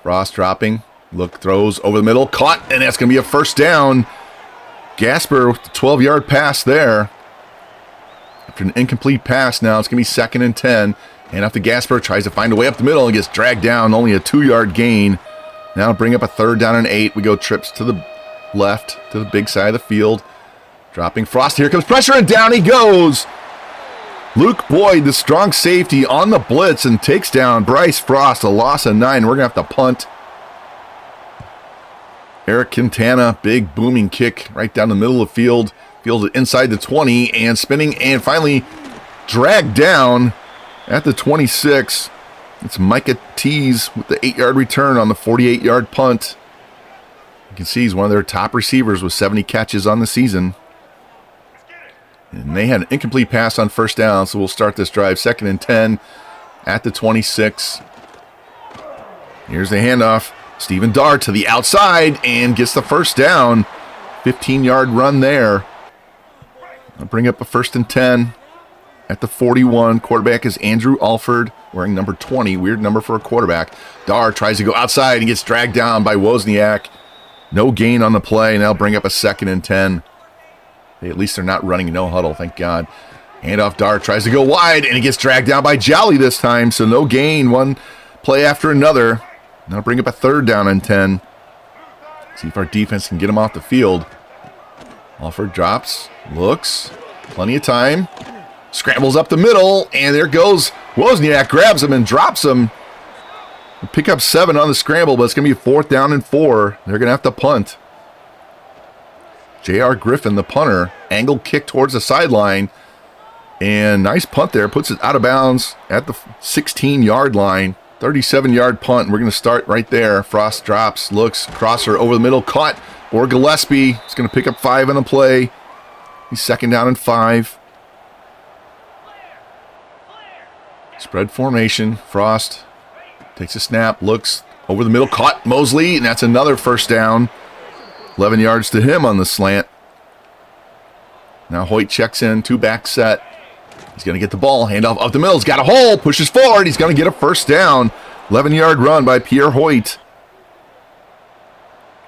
Frost dropping. Look, throws over the middle, caught, and that's going to be a 1st down. Gasper with the 12-yard pass there. After an incomplete pass now, it's going to be 2nd and 10. And after Gasper tries to find a way up the middle and gets dragged down, only a 2-yard gain. Now bring up a 3rd down and 8. We go trips to the left, to the big side of the field. Dropping Frost. Here comes pressure, and down he goes. Luke Boyd, the strong safety, on the blitz and takes down Bryce Frost, a loss of 9. We're going to have to punt. Eric Quintana, big booming kick right down the middle of the field. Fielded inside the 20 and spinning and finally dragged down at the 26. It's Micah Tees with the 8-yard return on the 48-yard punt. You can see he's one of their top receivers with 70 catches on the season. And they had an incomplete pass on 1st down, so we'll start this drive 2nd and 10 at the 26. Here's the handoff. Stephen Darr to the outside and gets the 1st down. 15-yard run there. I'll bring up a 1st and 10 at the 41. Quarterback is Andrew Alford, wearing number 20. Weird number for a quarterback. Darr tries to go outside and gets dragged down by Wozniak. No gain on the play, and that'll bring up a 2nd and 10. Hey, at least they're not running no huddle, thank God. Handoff, Darr tries to go wide, and he gets dragged down by Jolly this time, so no gain. One play after another. Now bring up a 3rd down and 10. See if our defense can get him off the field. Alford drops, looks, plenty of time. Scrambles up the middle, and there goes Wozniak, grabs him and drops him. Pick up 7 on the scramble, but it's going to be 4th down and 4. They're going to have to punt. J.R. Griffin, the punter, angled kick towards the sideline. And nice punt there, puts it out of bounds at the 16-yard line. 37-yard punt. We're going to start right there. Frost drops, looks, crosser over the middle, caught. Orr-Gillespie is going to pick up 5 on the play. He's 2nd down and 5. Spread formation. Frost takes a snap, looks over the middle, caught Mosley, and that's another 1st down. 11 yards to him on the slant. Now Hoyt checks in, 2-back set. He's going to get the ball, handoff up the middle. He's got a hole, pushes forward. He's going to get a 1st down. 11-yard run by Pierre Hoyt.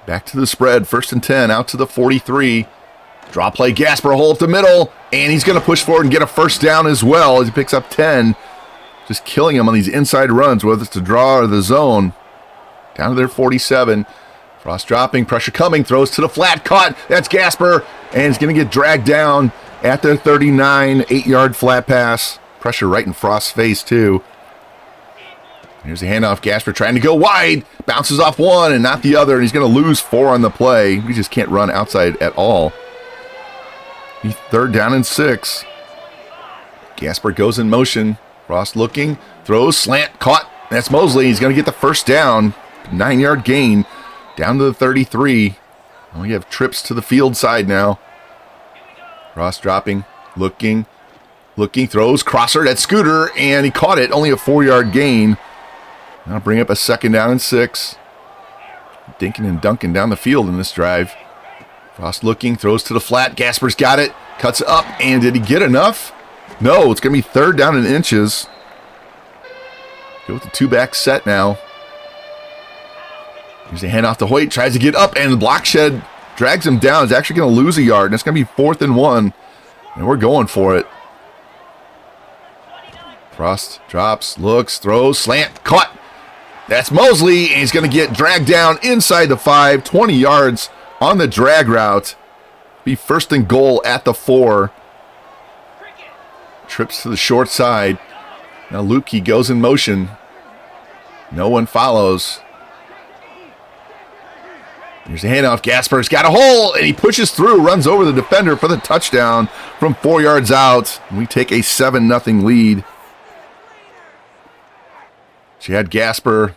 Back to the spread, 1st and 10, out to the 43. Draw play, Gasper, hole up the middle, and he's going to push forward and get a 1st down as well as he picks up 10. Just killing him on these inside runs, whether it's the draw or the zone. Down to their 47. Frost dropping, pressure coming, throws to the flat, caught. That's Gasper, and he's going to get dragged down at their 39, 8-yard flat pass. Pressure right in Frost's face, too. Here's the handoff. Gasper trying to go wide. Bounces off one and not the other, and he's going to lose 4 on the play. We just can't run outside at all. He's 3rd down and 6. Gasper goes in motion. Frost looking, throws, slant, caught. That's Mosley. He's going to get the 1st down. 9-yard gain down to the 33. And we have trips to the field side now. Frost dropping, looking, throws, crosser, that's Scooter, and he caught it. Only a 4-yard gain. Now bring up a 2nd down and 6. Dinking and dunking down the field in this drive. Frost looking, throws to the flat. Gasper's got it, cuts up, and did he get enough? No, it's going to be 3rd down and inches. Go with the 2-back set now. Here's the handoff to Hoyt, tries to get up, and the block shed drags him down. He's actually going to lose a yard, and it's going to be 4th and 1, and we're going for it. Frost drops, looks, throws, slant, caught. That's Mosley, and he's going to get dragged down inside the 5, 20 yards on the drag route. Be 1st and goal at the 4. Trips to the short side. Now Lukey goes in motion. No one follows. Here's the handoff. Gasper's got a hole, and he pushes through, runs over the defender for the touchdown from 4 yards out. And we take a 7-0 lead. Chad Gasper,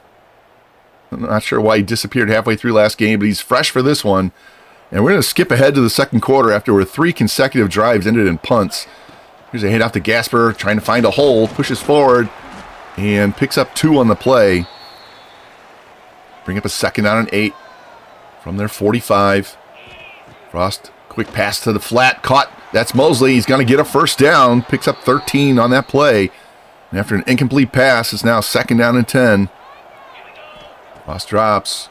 I'm not sure why he disappeared halfway through last game, but he's fresh for this one. And we're going to skip ahead to the 2nd quarter after where 3 consecutive drives ended in punts. Here's a handoff to Gasper, trying to find a hole, pushes forward, and picks up 2 on the play. Bring up a 2nd down and 8 from their 45. Frost, quick pass to the flat, caught. That's Mosley. He's going to get a 1st down, picks up 13 on that play. And after an incomplete pass, it's now 2nd down and 10. Frost drops,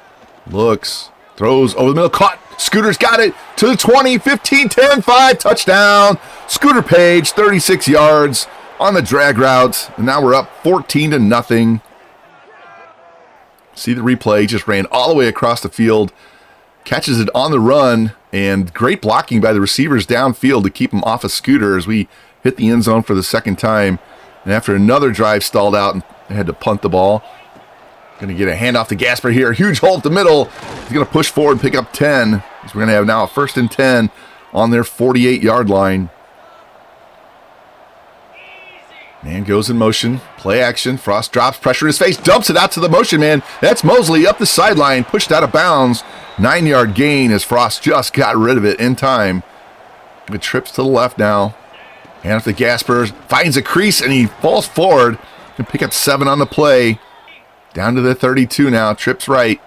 looks, throws over the middle, caught. Scooter's got it to the 20, 15, 10, 5, touchdown. Scooter Page, 36 yards on the drag route. And now we're up 14-0. See the replay, just ran all the way across the field. Catches it on the run, and great blocking by the receivers downfield to keep him off of Scooter as we hit the end zone for the 2nd time. And after another drive stalled out and had to punt the ball. Going to get a handoff to Gasper here. Huge hole at the middle. He's going to push forward and pick up 10. So we're going to have now a 1st and 10 on their 48-yard line. Man goes in motion. Play action. Frost drops, pressure in his face, dumps it out to the motion man. That's Mosley up the sideline, pushed out of bounds. 9-yard gain as Frost just got rid of it in time. It trips to the left now. Handoff to Gasper. Finds a crease, and he falls forward. Can pick up 7 on the play. Down to the 32 now. Trips right.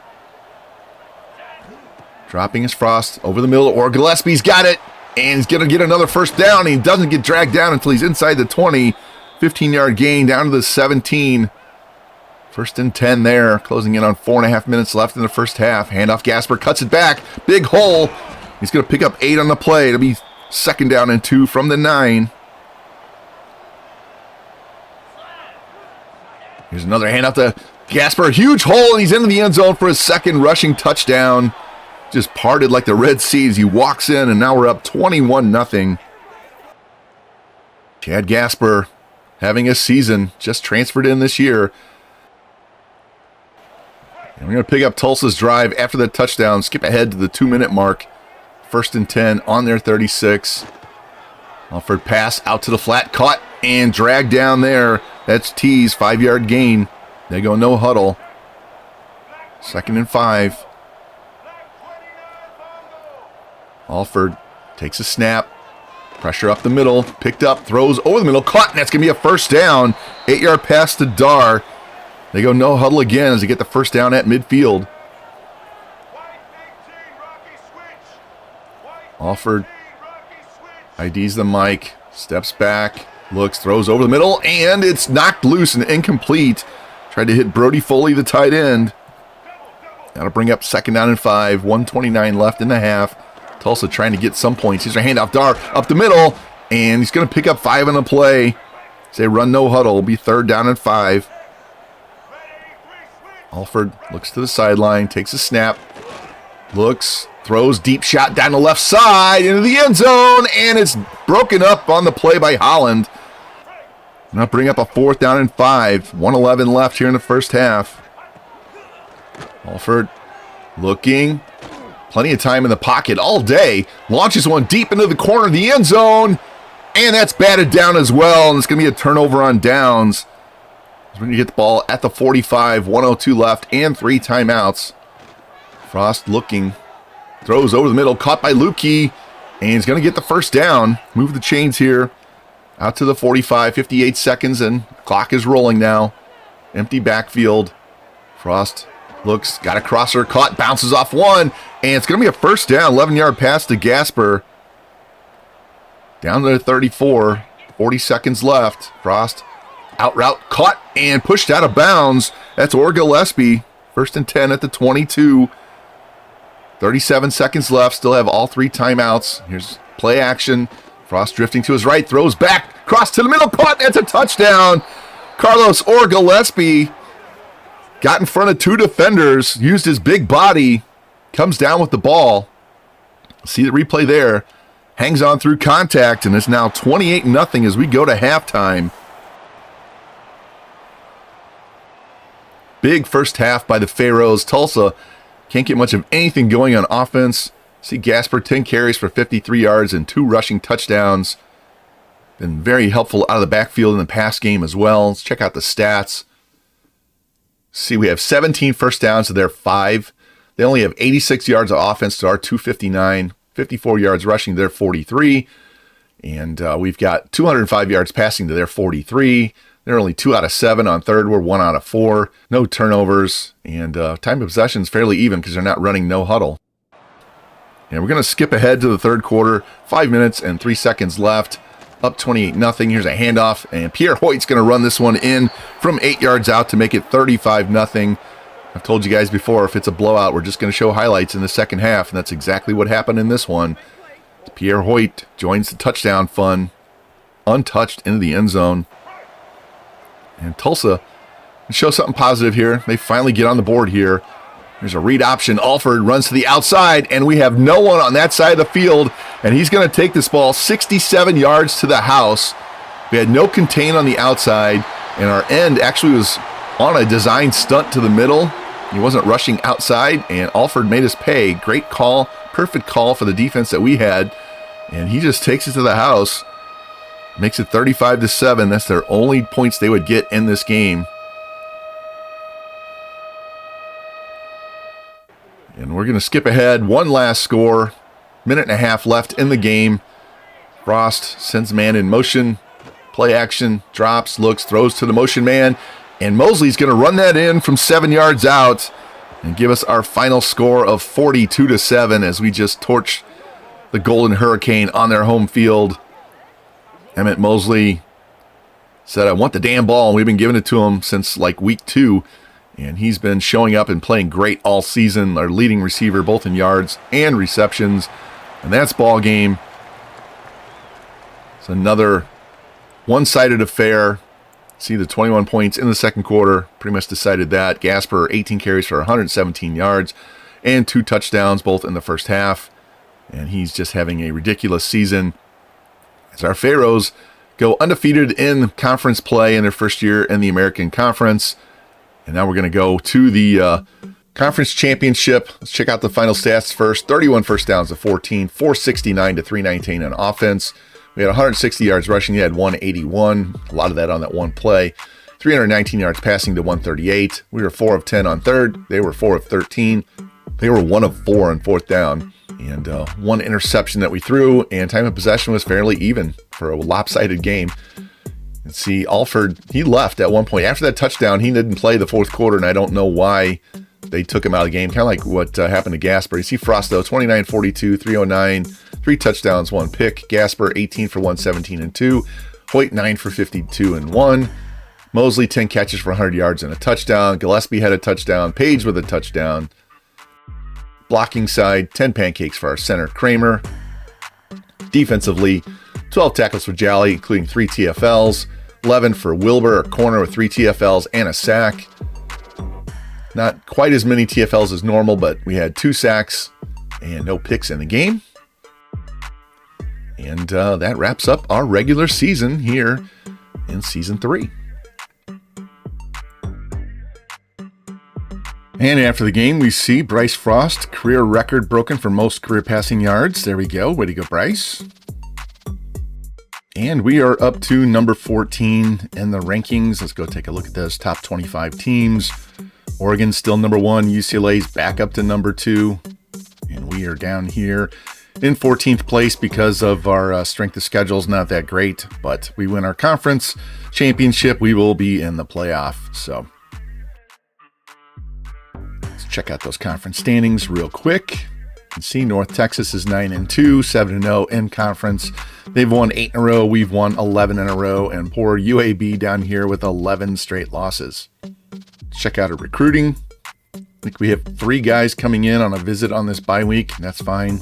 Dropping his Frost over the middle. Orr-Gillespie's got it. And he's going to get another 1st down. He doesn't get dragged down until he's inside the 20. 15-yard gain down to the 17. 1st and 10 there. Closing in on 4.5 minutes left in the 1st half. Handoff Gasper. Cuts it back. Big hole. He's going to pick up 8 on the play. It'll be 2nd down and 2 from the 9. Here's another handoff to Gasper, huge hole, and he's into the end zone for his 2nd rushing touchdown. Just parted like the Red Sea as he walks in, and now we're up 21-0. Chad Gasper having a season, just transferred in this year. And we're going to pick up Tulsa's drive after the touchdown, skip ahead to the 2-minute mark. 1st and 10 on their 36. Offered pass out to the flat, caught and dragged down there. That's T's 5-yard gain. They go no huddle. 2nd and 5. Alford takes a snap. Pressure up the middle. Picked up. Throws over the middle. Caught. And that's going to be a first down. 8-yard pass to Dar. They go no huddle again as they get the first down at midfield. Alford IDs the mic. Steps back. Looks. Throws over the middle. And it's knocked loose and incomplete. Tried to hit Brody Foley, the tight end. That'll bring up 2nd down and 5. 1:29 left in the half. Tulsa trying to get some points. Here's a handoff. Dar up the middle. And he's going to pick up 5 on the play. Say run no huddle. It'll be 3rd down and 5. Alford looks to the sideline. Takes a snap. Looks. Throws. Deep shot down the left side. Into the end zone. And it's broken up on the play by Holland. And that'll bring up a 4th down and 5. 1:11 left here in the first half. Alford looking. Plenty of time in the pocket all day. Launches one deep into the corner of the end zone. And that's batted down as well. And it's going to be a turnover on downs. We're going to get the ball at the 45. 1:02 left and 3 timeouts. Frost looking. Throws over the middle. Caught by Lukey. And he's going to get the first down. Move the chains here. Out to the 45. 58 seconds and clock is rolling now. Empty backfield. Frost looks, got a crosser, caught, bounces off one, and it's going to be a first down. 11-yard pass to Gasper. Down to the 34, 40 seconds left. Frost, out route, caught, and pushed out of bounds. That's Orr-Gillespie. 1st and 10 at the 22. 37 seconds left, still have all 3 timeouts. Here's play action. Frost drifting to his right, throws back, cross to the middle, caught, that's a touchdown. Carlos Orr-Gillespie got in front of 2 defenders, used his big body, comes down with the ball. See the replay there. Hangs on through contact, and it's now 28-0 as we go to halftime. Big first half by the Pharaohs. Tulsa can't get much of anything going on offense. See Gasper, 10 carries for 53 yards and 2 rushing touchdowns. Been very helpful out of the backfield in the pass game as well. Let's check out the stats. See, we have 17 first downs to their 5. They only have 86 yards of offense to our 259, 54 yards rushing to their 43, and we've got 205 yards passing to their 43. They're only 2 out of 7 on third. We're 1 out of 4. No turnovers, and time of possession is fairly even because they're not running no huddle. And we're going to skip ahead to the third quarter. 5 minutes and 3 seconds left. Up 28-0. Here's a handoff, and Pierre Hoyt's going to run this one in from 8 yards out to make it 35-0. I've told you guys before, if it's a blowout, we're just going to show highlights in the second half, and that's exactly what happened in this one. Pierre Hoyt joins the touchdown fun, untouched into the end zone. And Tulsa show something positive here. They finally get on the board here. There's a read option. Alford runs to the outside, and we have no one on that side of the field, and he's going to take this ball 67 yards to the house. We had no contain on the outside, and our end actually was on a design stunt to the middle. He wasn't rushing outside, and Alford made us pay. Great call, perfect call for the defense that we had, and he just takes it to the house. Makes it 35-7. That's their only points they would get in this game. And we're going to skip ahead. One last score. 1.5 left in the game. Frost sends man in motion. Play action. Drops, looks, throws to the motion man. And Mosley's going to run that in from 7 yards out and give us our final score of 42-7 as we just torch the Golden Hurricane on their home field. Emmett Mosley said, I want the damn ball, and we've been giving it to him since like week 2. And he's been showing up and playing great all season. Our leading receiver, both in yards and receptions. And that's ball game. It's another one-sided affair. See the 21 points in the second quarter. Pretty much decided that. Gasper, 18 carries for 117 yards and 2 touchdowns, both in the first half. And he's just having a ridiculous season. As our Pharaohs go undefeated in conference play in their first year in the American Conference. And now we're going to go to the conference championship. Let's check out the final stats first. 31 first downs to 14, 469 to 319 on offense. We had 160 yards rushing. He had 181. A lot of that on that one play. 319 yards passing to 138. We were 4 of 10 on third. They were 4 of 13. They were 1 of 4 on fourth down. And one interception that we threw, and time of possession was fairly even for a lopsided game. And see, Alford, he left at one point. After that touchdown, he didn't play the fourth quarter, and I don't know why they took him out of the game. Kind of like what happened to Gasper. You see Frost, though, 29-42, 309, 3 touchdowns, 1 pick. Gasper, 18 for 117 and 2. Hoyt, 9 for 52 and 1. Mosley, 10 catches for 100 yards and a touchdown. Gillespie had a touchdown. Page with a touchdown. Blocking side, 10 pancakes for our center, Kramer. Defensively, 12 tackles for Jolly, including 3 TFLs. 11 for Wilbur, our corner, with 3 TFLs and a sack. Not quite as many TFLs as normal, but we had 2 sacks and no picks in the game. And that wraps up our regular season here in Season 3. And after the game, we see Bryce Frost, career record broken for most career passing yards. There we go. Way to go, Bryce. And we are up to number 14 in the rankings. Let's go take a look at those top 25 teams. Oregon's still number 1. UCLA's back up to number 2. And we are down here in 14th place because of our strength of schedule is not that great. But we win our conference championship, we will be in the playoff. So check out those conference standings real quick. You can see North Texas is 9-2, 7-0 in conference. They've won 8 in a row. We've won 11 in a row. And poor UAB down here with 11 straight losses. Check out our recruiting. I think we have 3 guys coming in on a visit on this bye week. And that's fine.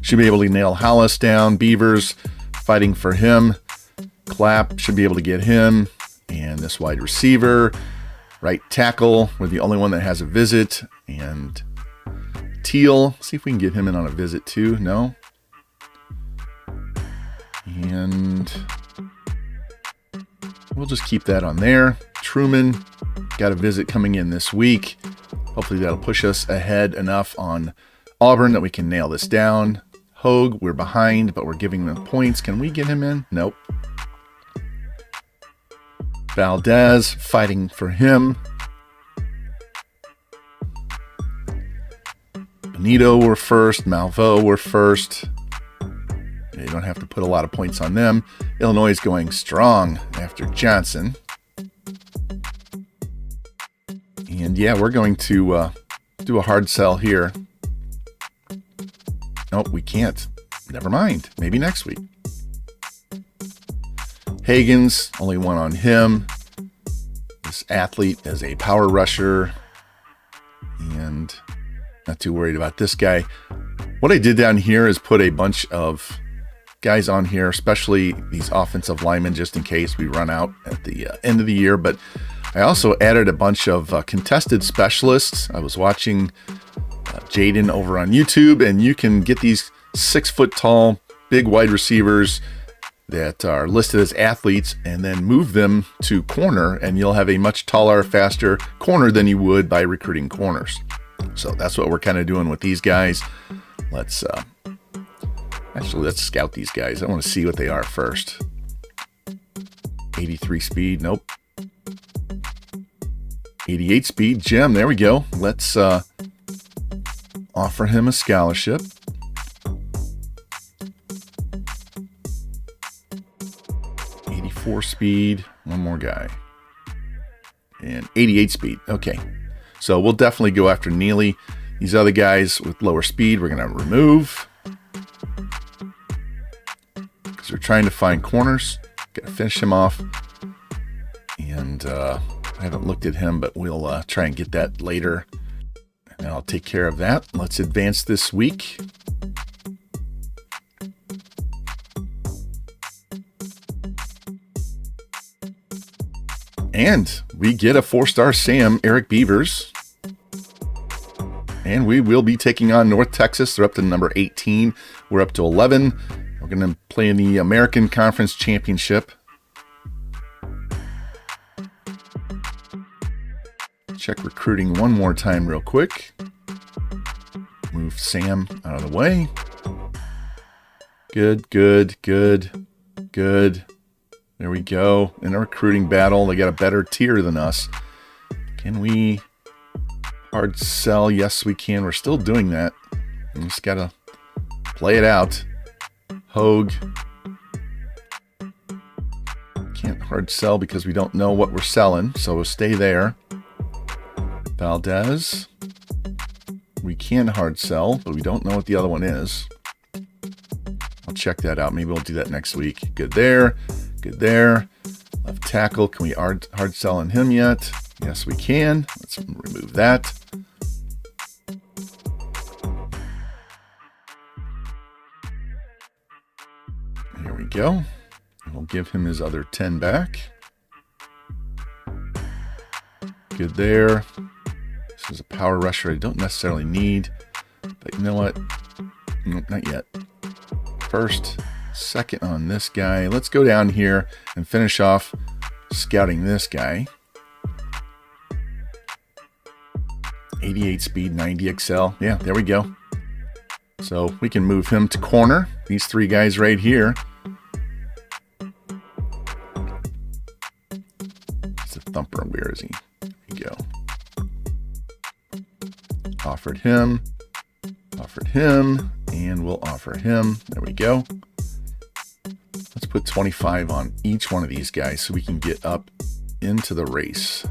Should be able to nail Hollis down. Beavers fighting for him. Clapp should be able to get him. And this wide receiver. Right tackle, we're the only one that has a visit. And Teal, see if we can get him in on a visit too. No. And we'll just keep that on there. Truman got a visit coming in this week. Hopefully that'll push us ahead enough on Auburn that we can nail this down. Hogue, we're behind, but we're giving them points. Can we get him in? Nope. Valdez, fighting for him. Benito were first. Malvo were first. You don't have to put a lot of points on them. Illinois is going strong after Johnson. And yeah, we're going to do a hard sell here. Nope, we can't. Never mind. Maybe next week. Hagen's, only one on him. This athlete is a power rusher. And not too worried about this guy. What I did down here is put a bunch of guys on here, especially these offensive linemen, just in case we run out at the end of the year. But I also added a bunch of contested specialists. I was watching Jaden over on YouTube, and you can get these 6-foot-tall, big wide receivers that are listed as athletes and then move them to corner, and you'll have a much taller, faster corner than you would by recruiting corners. So that's what we're kind of doing with these guys. Let's scout these guys. I want to see what they are first. 83 speed, nope. 88 speed, Jim, there we go. Let's offer him a scholarship. 84 speed, one more guy. And 88 speed, okay. So we'll definitely go after Neely. These other guys with lower speed, we're going to remove. Because we're trying to find corners. Got to finish him off. And I haven't looked at him, but we'll try and get that later. And I'll take care of that. Let's advance this week. And we get a 4-star Sam, Eric Beavers. And we will be taking on North Texas. They're up to number 18. We're up to 11. We're going to play in the American Conference Championship. Check recruiting one more time real quick. Move Sam out of the way. Good, good, good, good. There we go. In a recruiting battle, they got a better tier than us. Can we hard sell? Yes, we can. We're still doing that. We just got to play it out. Hogue. Can't hard sell because we don't know what we're selling, so we'll stay there. Valdez. We can hard sell, but we don't know what the other one is. I'll check that out. Maybe we'll do that next week. Good there. Good there. Left tackle. Can we hard sell on him yet? Yes, we can. Let's remove that. Here we go. We'll give him his other 10 back. Good there. This is a power rusher I don't necessarily need. But you know what? Nope, not yet. First, second on this guy. Let's go down here and finish off scouting this guy. 88 speed, 90 XL. Yeah, there we go. So we can move him to corner. These three guys right here. It's a thumper. Where is he? There we go. Offered him, and we'll offer him. There we go. Let's put 25 on each one of these guys so we can get up into the race.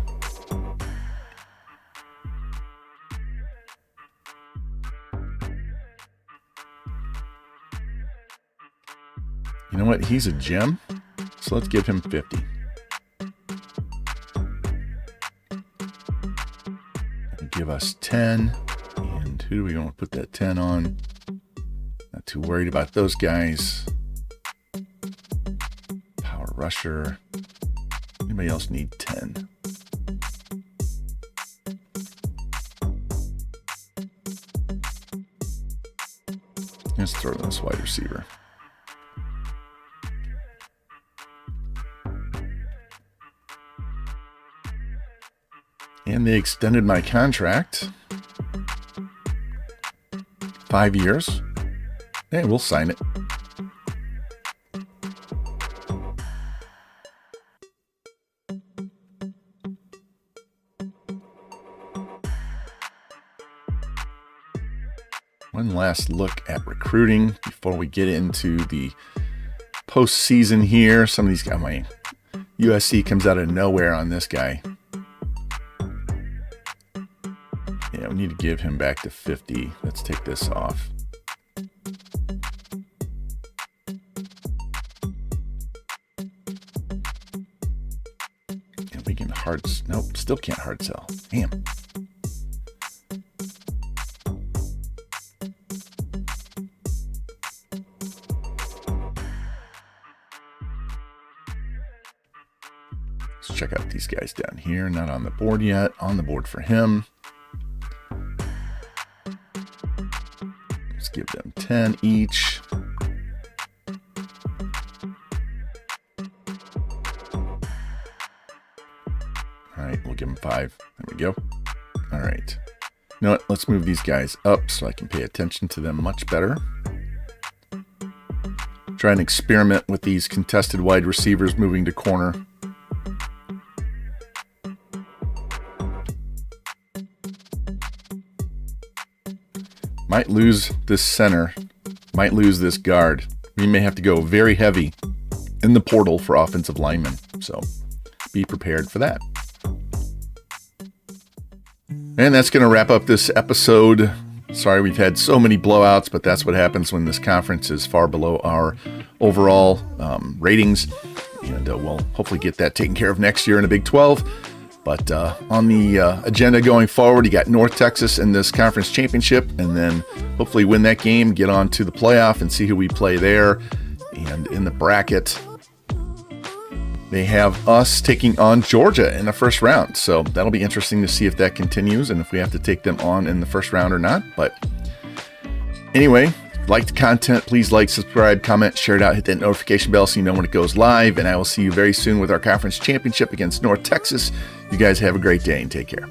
You know what? He's a gem, so let's give him 50. Give us 10. And who do we want to put that 10 on? Not too worried about those guys. Power rusher. Anybody else need 10? Let's throw this wide receiver. And they extended my contract. 5 years. Hey, we'll sign it. One last look at recruiting before we get into the postseason here. Some of these guys, my USC comes out of nowhere on this guy. Yeah, we need to give him back to 50. Let's take this off. And we can nope, still can't hard sell. Damn. Let's check out these guys down here. Not on the board yet. On the board for him. Let's give them 10 each. All right, we'll give them 5. There we go. All right. You know what? Let's move these guys up so I can pay attention to them much better. Try and experiment with these contested wide receivers moving to corner. Might lose this center, might lose this guard. We may have to go very heavy in the portal for offensive linemen, so be prepared for that. And that's going to wrap up this episode. Sorry we've had so many blowouts, but that's what happens when this conference is far below our overall ratings. And we'll hopefully get that taken care of next year in the Big 12. But on the agenda going forward, you got North Texas in this conference championship, and then hopefully win that game, get on to the playoff and see who we play there. And in the bracket, they have us taking on Georgia in the first round. So that'll be interesting to see if that continues and if we have to take them on in the first round or not. But anyway, like the content, please like, subscribe, comment, share it out, hit that notification bell so you know when it goes live. And I will see you very soon with our conference championship against North Texas. You guys have a great day and take care.